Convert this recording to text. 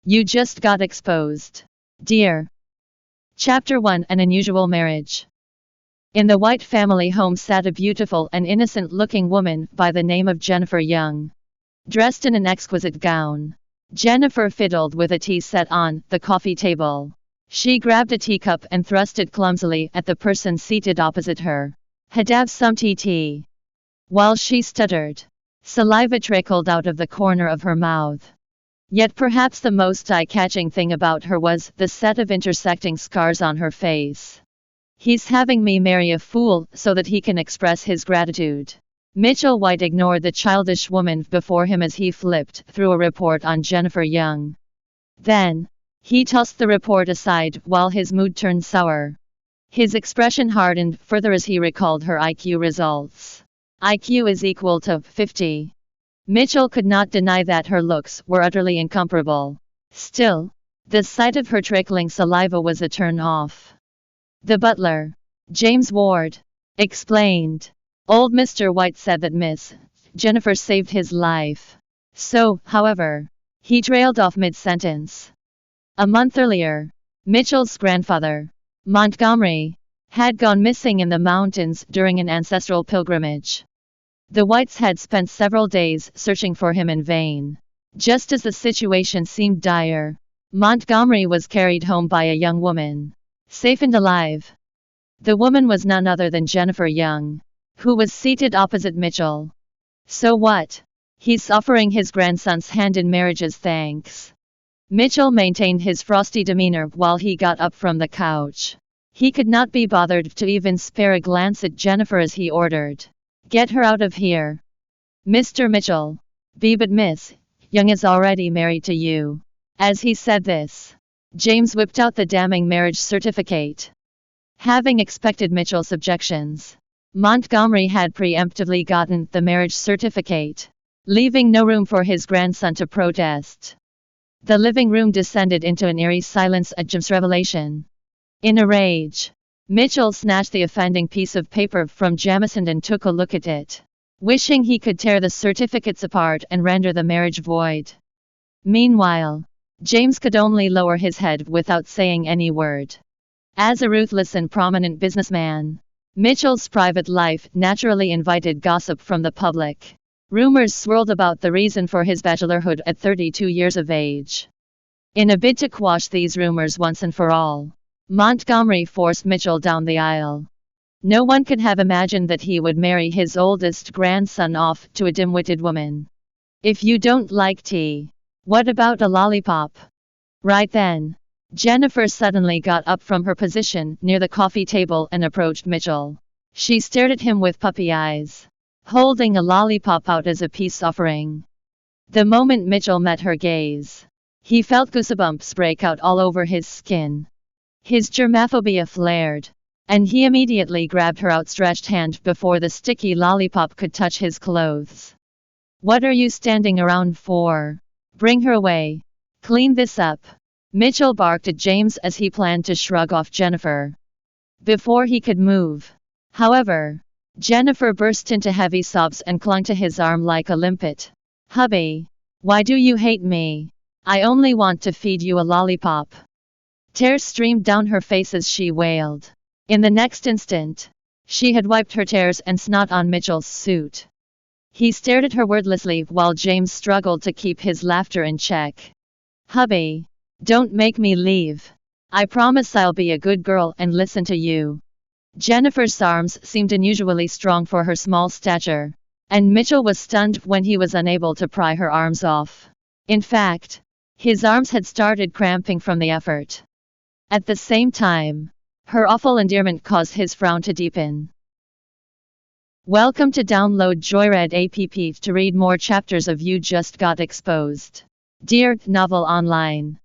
You just got exposed. Dear. Chapter 1: An Unusual Marriage. In the White family home sat a beautiful and innocent-looking woman by the name of Jennifer Young. Dressed in an exquisite gown, Jennifer fiddled with a tea set on the coffee table. She grabbed a teacup and thrust it clumsily at the person seated opposite her. "Had have some tea." While she stuttered, saliva trickled out of the corner of her mouth. Yet perhaps the most eye-catching thing about her was the set of intersecting scars on her face. "He's having me marry a fool so that he can express his gratitude." Mitchell White ignored the childish woman before him as he flipped through a report on Jennifer Young. Then, he tossed the report aside while his mood turned sour. His expression hardened further as he recalled her IQ results. IQ is equal to 50. Mitchell could not deny that her looks were utterly incomparable. Still, the sight of her trickling saliva was a turn-off. "The butler, James Ward, explained. Old Mr. White said that Miss Jennifer saved his life. So, however," he trailed off mid-sentence. A month earlier, Mitchell's grandfather, Montgomery, had gone missing in the mountains during an ancestral pilgrimage. The Whites had spent several days searching for him in vain. Just as the situation seemed dire, Montgomery was carried home by a young woman, safe and alive. The woman was none other than Jennifer Young, who was seated opposite Mitchell. "So what? He's offering his grandson's hand in marriage as thanks." Mitchell maintained his frosty demeanor while he got up from the couch. He could not be bothered to even spare a glance at Jennifer as he ordered, "Get her out of here." "Mr. Mitchell, but Miss Young is already married to you." As he said this, James whipped out the damning marriage certificate. Having expected Mitchell's objections, Montgomery had preemptively gotten the marriage certificate, leaving no room for his grandson to protest. The living room descended into an eerie silence at Jim's revelation. In a rage, Mitchell snatched the offending piece of paper from Jamison and took a look at it, wishing he could tear the certificates apart and render the marriage void. Meanwhile, James could only lower his head without saying any word. As a ruthless and prominent businessman, Mitchell's private life naturally invited gossip from the public. Rumors swirled about the reason for his bachelorhood at 32 years of age. In a bid to quash these rumors once and for all, Montgomery forced Mitchell down the aisle. No one could have imagined that he would marry his oldest grandson off to a dim-witted woman. "If you don't like tea, what about a lollipop?" Right then, Jennifer suddenly got up from her position near the coffee table and approached Mitchell. She stared at him with puppy eyes, holding a lollipop out as a peace offering. The moment Mitchell met her gaze, he felt goosebumps break out all over his skin. His germophobia flared, and he immediately grabbed her outstretched hand before the sticky lollipop could touch his clothes. "What are you standing around for? Bring her away. Clean this up." Mitchell barked at James as he planned to shrug off Jennifer. Before he could move, however, Jennifer burst into heavy sobs and clung to his arm like a limpet. "Hubby, why do you hate me? I only want to feed you a lollipop." Tears streamed down her face as she wailed. In the next instant, she had wiped her tears and snot on Mitchell's suit. He stared at her wordlessly while James struggled to keep his laughter in check. "Hubby, don't make me leave. I promise I'll be a good girl and listen to you." Jennifer's arms seemed unusually strong for her small stature, and Mitchell was stunned when he was unable to pry her arms off. In fact, his arms had started cramping from the effort. At the same time, her awful endearment caused his frown to deepen. Welcome to download Joyread app to read more chapters of You Just Got Exposed. Dear novel online.